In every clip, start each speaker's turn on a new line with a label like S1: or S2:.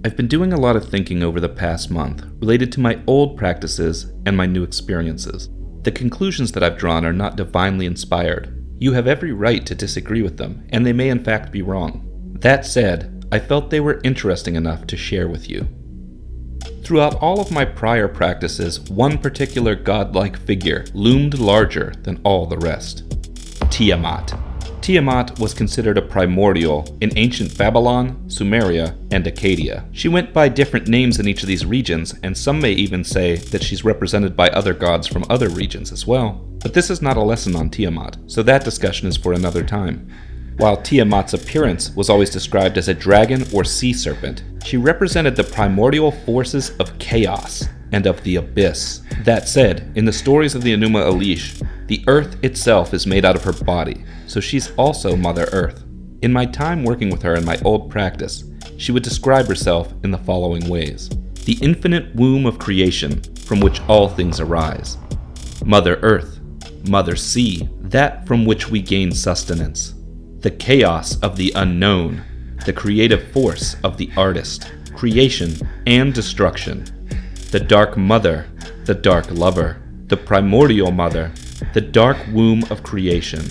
S1: I've been doing a lot of thinking over the past month related to my old practices and my new experiences. The conclusions that I've drawn are not divinely inspired. You have every right to disagree with them, and they may in fact be wrong. That said, I felt they were interesting enough to share with you. Throughout all of my prior practices, one particular godlike figure loomed larger than all the rest. Tiamat. Tiamat was considered a primordial in ancient Babylon, Sumeria, and Acadia. She went by different names in each of these regions, and some may even say that she's represented by other gods from other regions as well. But this is not a lesson on Tiamat, so that discussion is for another time. While Tiamat's appearance was always described as a dragon or sea serpent, she represented the primordial forces of chaos and of the abyss. That said, in the stories of the Enuma Elish, the earth itself is made out of her body, so she's also Mother Earth. In my time working with her in my old practice, she would describe herself in the following ways. The infinite womb of creation from which all things arise. Mother Earth, Mother Sea, that from which we gain sustenance. The chaos of the unknown, the creative force of the artist, creation and destruction. The Dark Mother, the Dark Lover, the Primordial Mother, the dark womb of creation,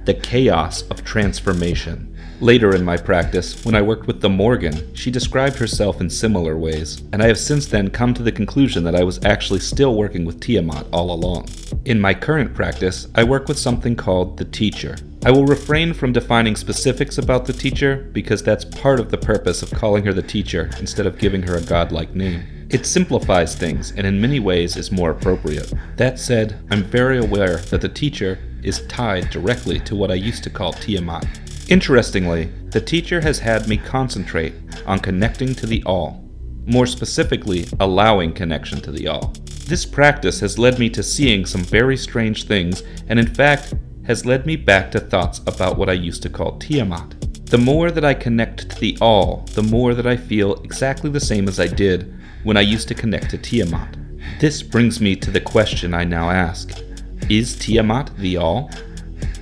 S1: the chaos of transformation. Later in my practice, when I worked with the Morgan, she described herself in similar ways, and I have since then come to the conclusion that I was actually still working with Tiamat all along. In my current practice, I work with something called the Teacher. I will refrain from defining specifics about the Teacher because that's part of the purpose of calling her the Teacher instead of giving her a godlike name. It simplifies things and in many ways is more appropriate. That said, I'm very aware that the Teacher is tied directly to what I used to call Tiamat. Interestingly, the Teacher has had me concentrate on connecting to the All, more specifically, allowing connection to the All. This practice has led me to seeing some very strange things, and in fact, has led me back to thoughts about what I used to call Tiamat. The more that I connect to the All, the more that I feel exactly the same as I did when I used to connect to Tiamat. This brings me to the question I now ask. Is Tiamat the All?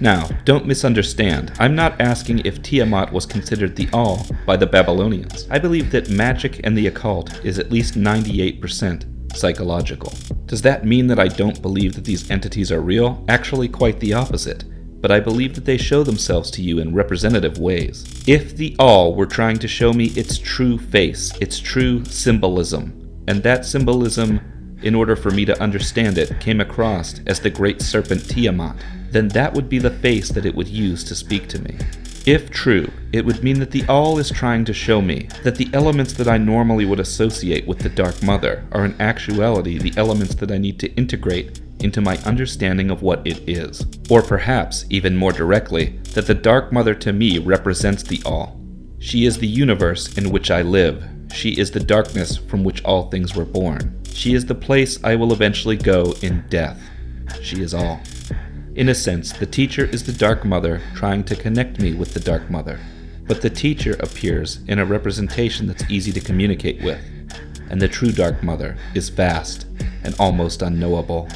S1: Now, don't misunderstand. I'm not asking if Tiamat was considered the All by the Babylonians. I believe that magic and the occult is at least 98% psychological. Does that mean that I don't believe that these entities are real? Actually, quite the opposite. But I believe that they show themselves to you in representative ways. If the All were trying to show me its true face, its true symbolism, and that symbolism, in order for me to understand it, came across as the great serpent Tiamat, then that would be the face that it would use to speak to me. If true, it would mean that the All is trying to show me that the elements that I normally would associate with the Dark Mother are in actuality the elements that I need to integrate into my understanding of what it is. Or perhaps, even more directly, that the Dark Mother to me represents the All. She is the universe in which I live. She is the darkness from which all things were born. She is the place I will eventually go in death. She is all. In a sense, the Teacher is the Dark Mother trying to connect me with the Dark Mother. But the Teacher appears in a representation that's easy to communicate with, and the true Dark Mother is vast and almost unknowable.